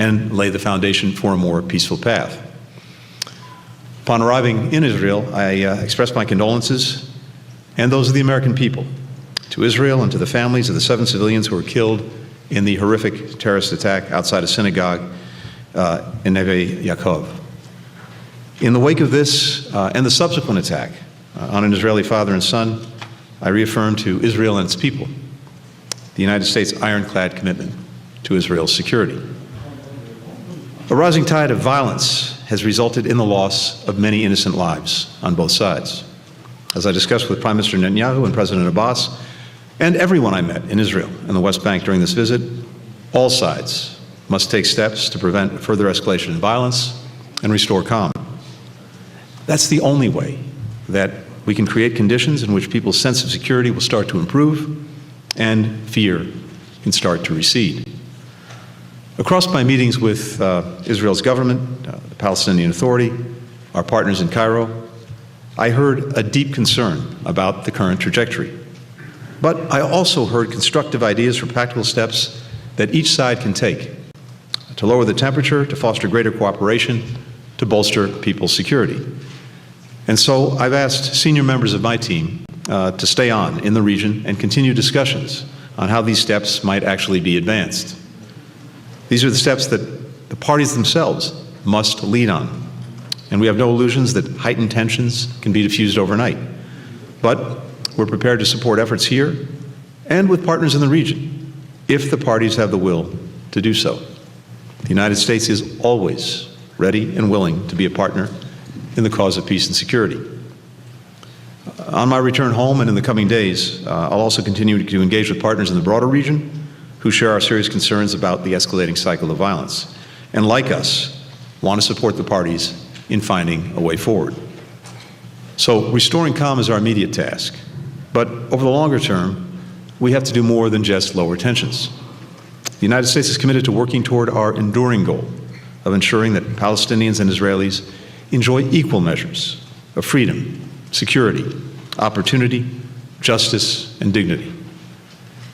and lay the foundation for a more peaceful path. Upon arriving in Israel, I expressed my condolences and those of the American people to Israel and to the families of the 7 civilians who were killed in the horrific terrorist attack outside a synagogue in Neve Yaakov. In the wake of this and the subsequent attack on an Israeli father and son, I reaffirmed to Israel and its people the United States' ironclad commitment to Israel's security. A rising tide of violence has resulted in the loss of many innocent lives on both sides. As I discussed with Prime Minister Netanyahu and President Abbas, and everyone I met in Israel and the West Bank during this visit, all sides must take steps to prevent further escalation in violence and restore calm. That's the only way that we can create conditions in which people's sense of security will start to improve and fear can start to recede. Across my meetings with Israel's government, the Palestinian Authority, our partners in Cairo, I heard a deep concern about the current trajectory. But I also heard constructive ideas for practical steps that each side can take to lower the temperature, to foster greater cooperation, to bolster people's security. And so I've asked senior members of my team to stay on in the region and continue discussions on how these steps might actually be advanced. These are the steps that the parties themselves must lead on. And we have no illusions that heightened tensions can be diffused overnight. But we're prepared to support efforts here and with partners in the region if the parties have the will to do so. The United States is always ready and willing to be a partner in the cause of peace and security. On my return home and in the coming days, I'll also continue to engage with partners in the broader region who share our serious concerns about the escalating cycle of violence, and like us, want to support the parties in finding a way forward. So restoring calm is our immediate task, but over the longer term, we have to do more than just lower tensions. The United States is committed to working toward our enduring goal of ensuring that Palestinians and Israelis enjoy equal measures of freedom, security, opportunity, justice, and dignity.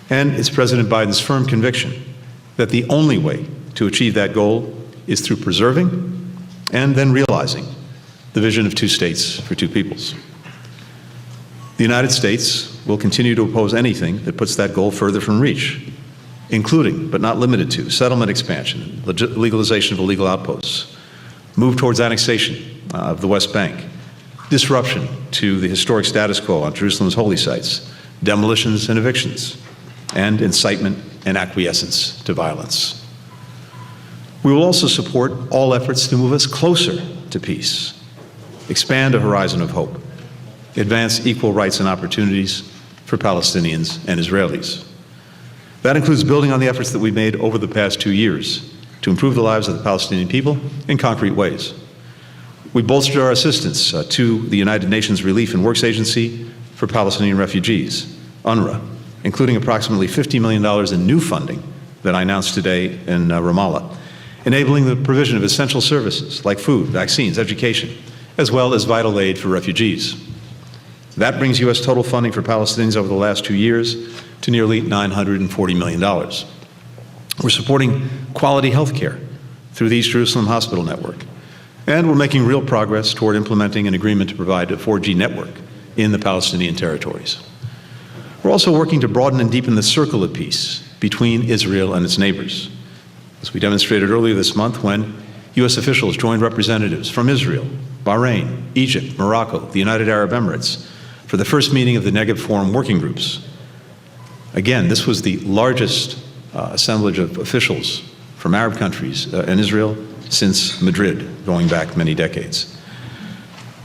And it's President Biden's firm conviction that the only way to achieve that goal is through preserving and then realizing the vision of 2 states for 2 peoples. The United States will continue to oppose anything that puts that goal further from reach, including, but not limited to, settlement expansion, legalization of illegal outposts, move towards annexation of the West Bank, disruption to the historic status quo on Jerusalem's holy sites, demolitions and evictions, and incitement and acquiescence to violence. We will also support all efforts to move us closer to peace, expand a horizon of hope, advance equal rights and opportunities for Palestinians and Israelis. That includes building on the efforts that we've made over the past 2 years to improve the lives of the Palestinian people in concrete ways. We bolstered our assistance to the United Nations Relief and Works Agency for Palestinian Refugees, UNRWA, including approximately $50 million in new funding that I announced today in Ramallah, enabling the provision of essential services like food, vaccines, education, as well as vital aid for refugees. That brings U.S. total funding for Palestinians over the last 2 years to nearly $940 million. We're supporting quality health care through the East Jerusalem Hospital Network, and we're making real progress toward implementing an agreement to provide a 4G network in the Palestinian territories. We're also working to broaden and deepen the circle of peace between Israel and its neighbors, as we demonstrated earlier this month when U.S. officials joined representatives from Israel, Bahrain, Egypt, Morocco, the United Arab Emirates, for the first meeting of the Negev Forum working groups. Again, this was the largest assemblage of officials from Arab countries in Israel since Madrid, going back many decades.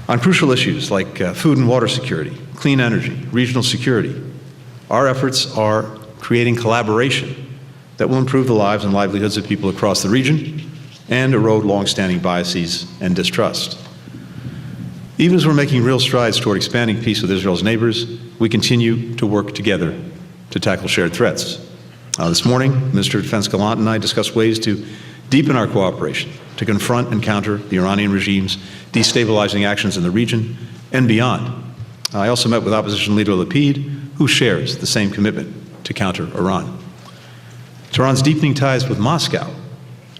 On crucial issues like food and water security, clean energy, regional security, our efforts are creating collaboration that will improve the lives and livelihoods of people across the region and erode long-standing biases and distrust. Even as we're making real strides toward expanding peace with Israel's neighbors, we continue to work together to tackle shared threats. This morning, Minister of Defense Gallant and I discussed ways to deepen our cooperation to confront and counter the Iranian regime's destabilizing actions in the region and beyond. I also met with opposition leader Lapid, who shares the same commitment to counter Iran. Tehran's deepening ties with Moscow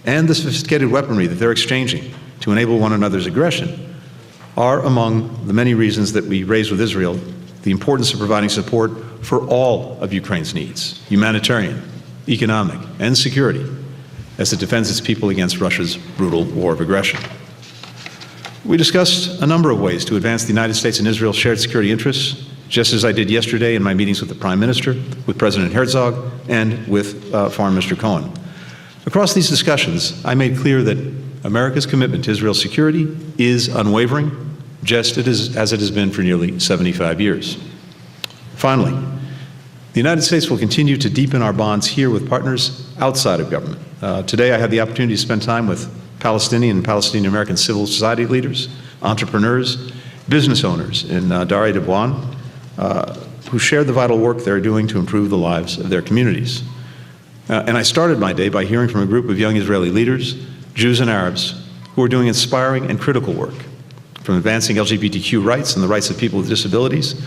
and the sophisticated weaponry that they're exchanging to enable one another's aggression are among the many reasons that we raise with Israel the importance of providing support for all of Ukraine's needs, humanitarian, economic, and security, as it defends its people against Russia's brutal war of aggression. We discussed a number of ways to advance the United States and Israel's shared security interests, just as I did yesterday in my meetings with the Prime Minister, with President Herzog, and with Foreign Minister Cohen. Across these discussions, I made clear that America's commitment to Israel's security is unwavering, just as it has been for nearly 75 years. Finally, the United States will continue to deepen our bonds here with partners outside of government. Today, I had the opportunity to spend time with Palestinian and Palestinian-American civil society leaders, entrepreneurs, business owners in Dar es Salaam, who shared the vital work they're doing to improve the lives of their communities. And I started my day by hearing from a group of young Israeli leaders, Jews and Arabs, who are doing inspiring and critical work, from advancing LGBTQ rights and the rights of people with disabilities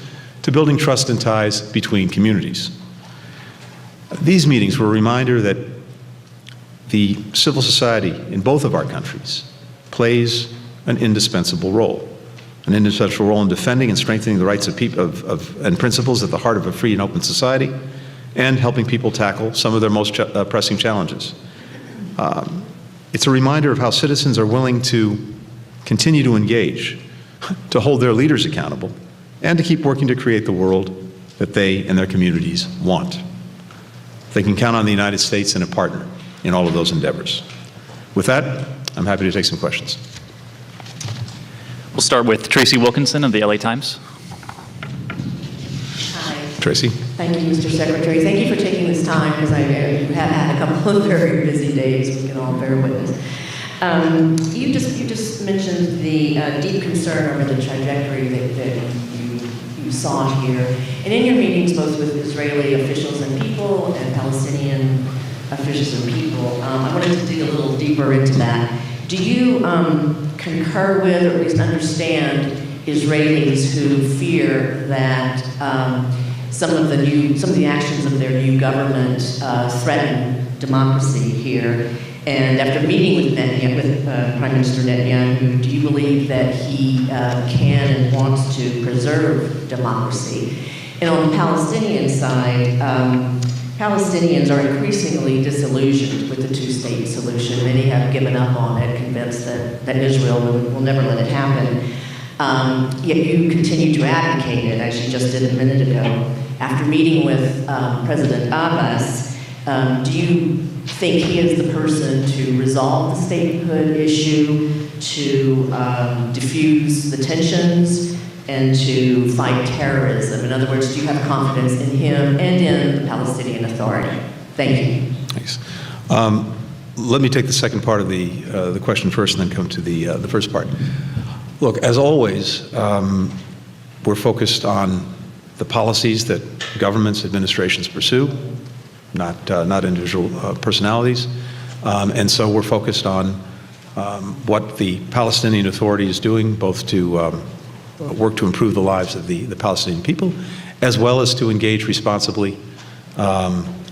to building trust and ties between communities. These meetings were a reminder that the civil society in both of our countries plays an indispensable role in defending and strengthening the rights of people and principles at the heart of a free and open society, and helping people tackle some of their most pressing challenges. It's a reminder of how citizens are willing to continue to engage, to hold their leaders accountable, and to keep working to create the world that they and their communities want. They can count on the United States and a partner in all of those endeavors. With that, I'm happy to take some questions. We'll start with Tracy Wilkinson of the LA Times. Hi. Tracy. Thank you, Mr. Secretary. Thank you for taking this time, because I have had a couple of very busy days. We can all bear witness. You just mentioned the deep concern over the trajectory that you saw here. And in your meetings, both with Israeli officials and people and Palestinian officials and people, I wanted to dig a little deeper into that. Do you concur with, or at least understand, Israelis who fear that some of the actions of their new government threaten democracy here? And after meeting with Prime Minister Netanyahu, do you believe that he can and wants to preserve democracy? And on the Palestinian side, Palestinians are increasingly disillusioned with the two-state solution. Many have given up on it, convinced that Israel will never let it happen. Yet you continue to advocate it, as you just did a minute ago. After meeting with President Abbas, do you think he is the person to resolve the statehood issue, to diffuse the tensions, and to fight terrorism? In other words, do you have confidence in him and in the Palestinian Authority? Thank you. Thanks. Let me take the second part of the question first, and then come to the first part. Look, as always, we're focused on the policies that governments, administrations pursue, not individual personalities, and so we're focused on what the Palestinian Authority is doing, both to work to improve the lives of the Palestinian people, as well as to engage responsibly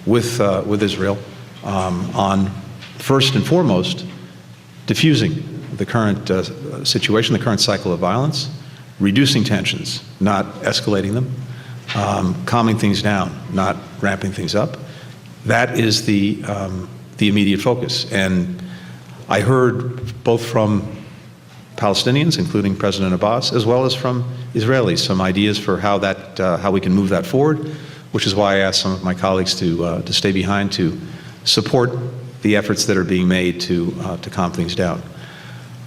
with Israel on, first and foremost, diffusing the current situation, the current cycle of violence, reducing tensions, not escalating them, calming things down, not ramping things up. That is the immediate focus. And I heard both from Palestinians, including President Abbas, as well as from Israelis, some ideas for how we can move that forward, which is why I asked some of my colleagues to stay behind to support the efforts that are being made to calm things down.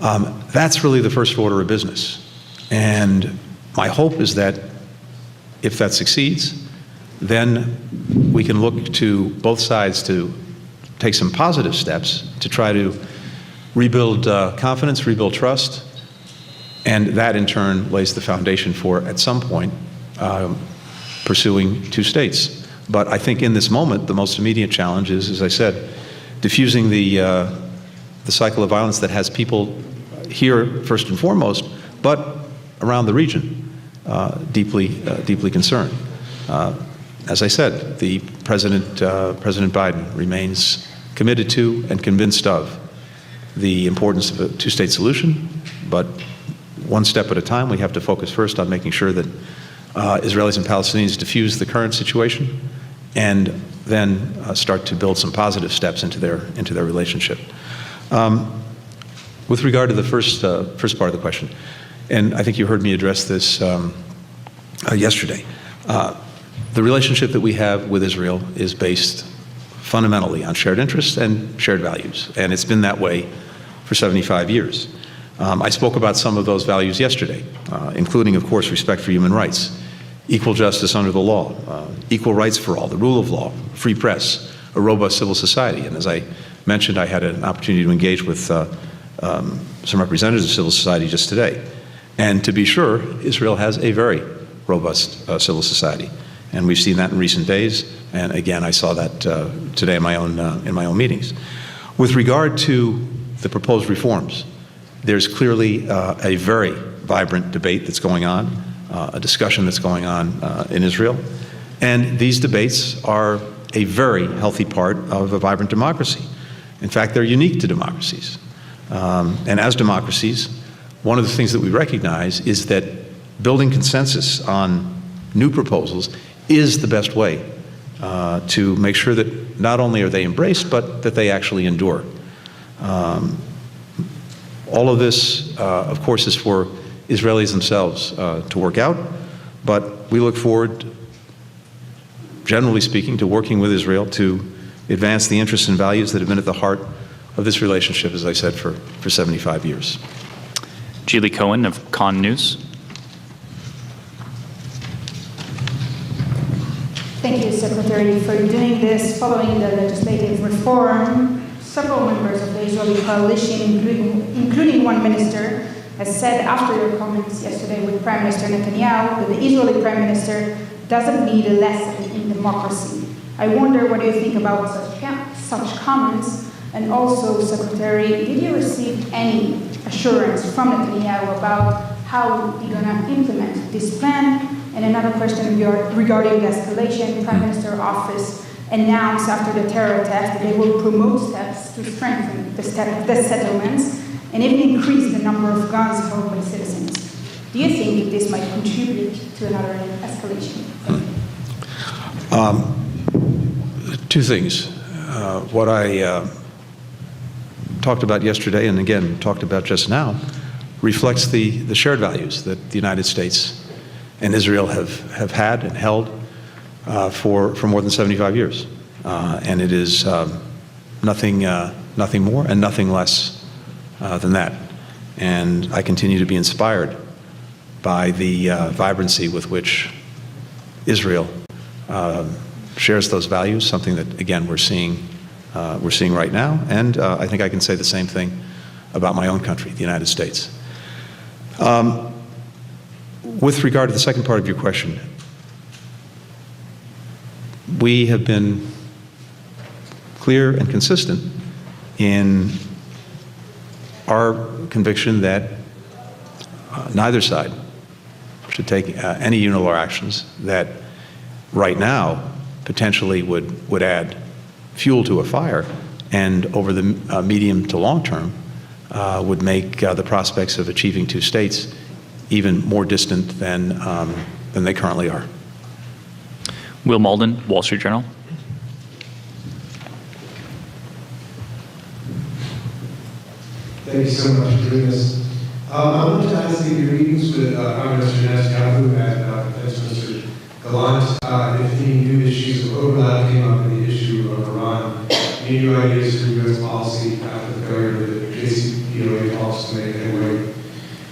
That's really the first order of business. And my hope is that if that succeeds, then we can look to both sides to take some positive steps to try to rebuild confidence, rebuild trust, and that in turn lays the foundation for, at some point, pursuing two states. But I think in this moment, the most immediate challenge is, as I said, diffusing the cycle of violence that has people here first and foremost, but around the region, deeply concerned. As I said, President Biden remains committed to and convinced of the importance of a two-state solution, but one step at a time. We have to focus first on making sure that Israelis and Palestinians diffuse the current situation, and then start to build some positive steps into their relationship. With regard to the first part of the question, and I think you heard me address this yesterday, the relationship that we have with Israel is based fundamentally on shared interests and shared values, and it's been that way for 75 years. I spoke about some of those values yesterday, including, of course, respect for human rights, equal justice under the law, equal rights for all, the rule of law, free press, a robust civil society. And as I mentioned, I had an opportunity to engage with some representatives of civil society just today. And to be sure, Israel has a very robust civil society. And we've seen that in recent days. And again, I saw that today in my own meetings. With regard to the proposed reforms, there's clearly a very vibrant debate that's going on, a discussion that's going on in Israel. And these debates are a very healthy part of a vibrant democracy. In fact, they're unique to democracies. And as democracies, one of the things that we recognize is that building consensus on new proposals is the best way to make sure that not only are they embraced, but that they actually endure. All of this, of course, is for Israelis themselves to work out, but we look forward, generally speaking, to working with Israel to advance the interests and values that have been at the heart of this relationship, as I said, for 75 years. Julie Cohen of Con News. Thank you, Secretary, for doing this following the legislative reform. Several members of the Israeli coalition, including one minister, has said after your comments yesterday with Prime Minister Netanyahu that the Israeli Prime Minister doesn't need a lesson in democracy. I wonder what do you think about such comments? And also, Secretary, did you receive any assurance from Netanyahu about how you're going to implement this plan? And another question regarding the escalation. Prime Minister's office announced after the terror attack that they will promote steps to strengthen the settlements and even increase the number of guns held by citizens. Do you think this might contribute to another escalation? Two things. What I talked about yesterday, and again talked about just now, reflects the shared values that the United States and Israel have had and held for more than 75 years. And it is nothing more and nothing less than that. And I continue to be inspired by the vibrancy with which Israel shares those values, something that, again, we're seeing right now. And I think I can say the same thing about my own country, the United States. With regard to the second part of your question, we have been clear and consistent in our conviction that neither side should take any unilateral actions that right now potentially would add fuel to a fire and over the medium to long term would make the prospects of achieving two states even more distant than they currently are. Will Malden, Wall Street Journal. Thank you so much for doing this. I wanted to ask you your meetings with Prime Minister Netanyahu and Defense Minister Gallant, if any new issues of overlap came up in the issue of Iran, any new ideas for U.S. policy after the failure of the JCPOA talks to make headway.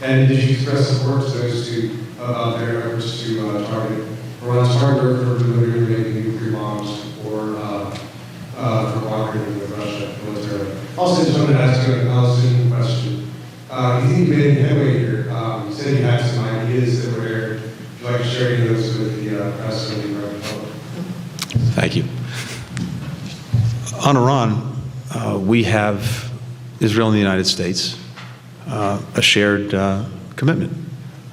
And did you express support to those two about their efforts to target Iran's hardware for delivering maybe nuclear bombs or for cooperating with Russia militarily? Also, just wanted to ask you a Palestinian question. You think you made any headway here? You said you had some ideas that were there. Would you like to share any of those with the press and the American public? Thank you. On Iran, we have Israel and the United States a shared commitment.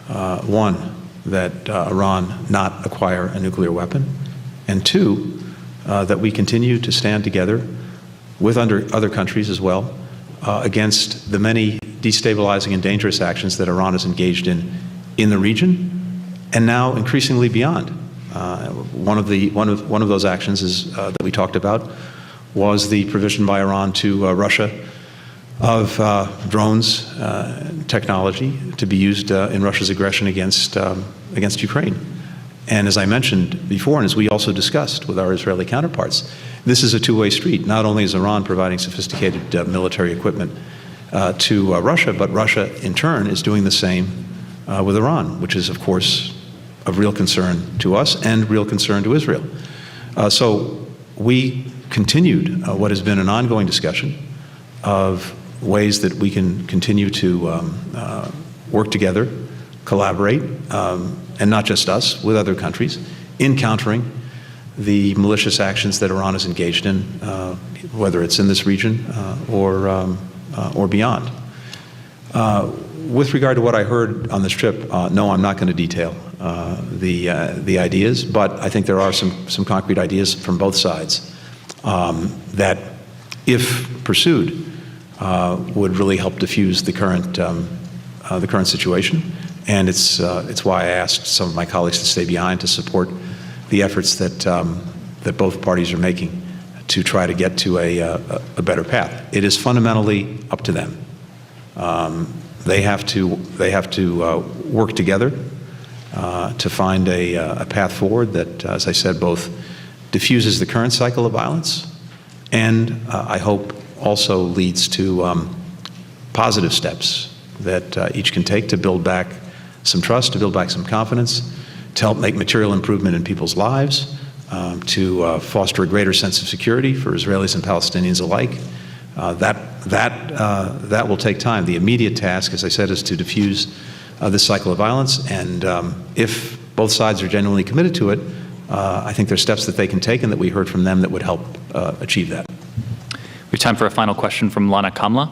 One, that Iran not acquire a nuclear weapon, and two, that we continue to stand together with other countries as well against the many destabilizing and dangerous actions that Iran is engaged in the region, and now increasingly beyond. One of those actions is, that we talked about was the provision by Iran to Russia of drones technology to be used in Russia's aggression against Ukraine. And as I mentioned before, and as we also discussed with our Israeli counterparts, this is a two-way street. Not only is Iran providing sophisticated military equipment to Russia, but Russia in turn is doing the same with Iran, which is of course of real concern to us and real concern to Israel. So we continued what has been an ongoing discussion of ways that we can continue to work together, collaborate, and not just us, with other countries, in countering the malicious actions that Iran is engaged in, whether it's in this region or beyond. With regard to what I heard on this trip, no, I'm not going to detail the ideas, but I think there are some concrete ideas from both sides that, if pursued, would really help diffuse the current situation. And it's why I asked some of my colleagues to stay behind to support the efforts that both parties are making to try to get to a better path. It is fundamentally up to them. They have to work together to find a path forward that, as I said, both diffuses the current cycle of violence and I hope also leads to positive steps that each can take to build back some trust, to build back some confidence, to help make material improvement in people's lives, to foster a greater sense of security for Israelis and Palestinians alike. That will take time. The immediate task, as I said, is to diffuse this cycle of violence, and if both sides are genuinely committed to it, I think there's steps that they can take and that we heard from them that would help achieve that. We have time for a final question from Lana Kamla.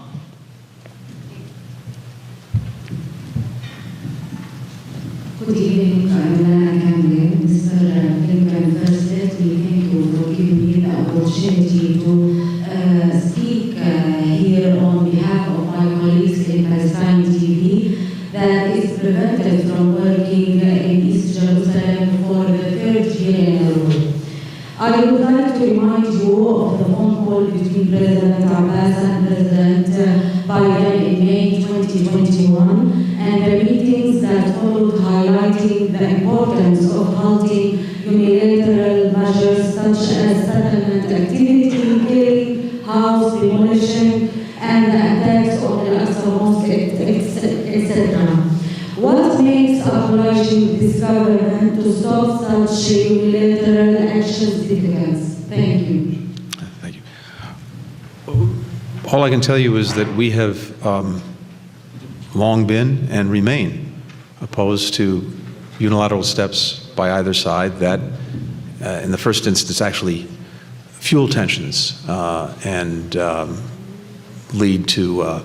Good evening, Lana Kamla. Mr. Blinken, first let me thank you for giving me the opportunity to speak here on behalf of my colleagues in Palestine TV that is prevented from working in East Jerusalem for the third year in a row. I would like to remind you of the phone call between President Abbas and President Biden in May 2021 and the meetings that followed, highlighting the importance of halting unilateral measures such as settlement activity, killing, house demolition, and the attacks on the Al-Aqsa Mosque, etc. What makes obliging this government to stop such unilateral actions difficult? Thank you. Thank you. All I can tell you is that we have long been and remain opposed to unilateral steps by either side that, in the first instance, actually fuel tensions and lead to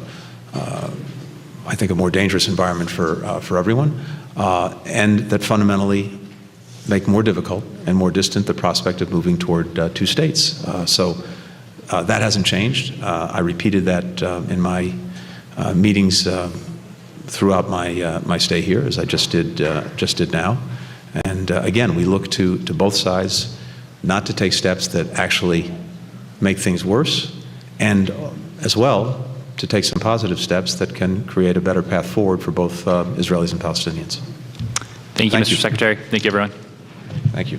I think, a more dangerous environment for everyone, and that fundamentally make more difficult and more distant the prospect of moving toward two states. So that hasn't changed. I repeated that in my meetings throughout my stay here, as I just did now. And again, we look to both sides not to take steps that actually make things worse, and as well, to take some positive steps that can create a better path forward for both Israelis and Palestinians. Thank you, Mr. Secretary. Thank you, everyone. Thank you.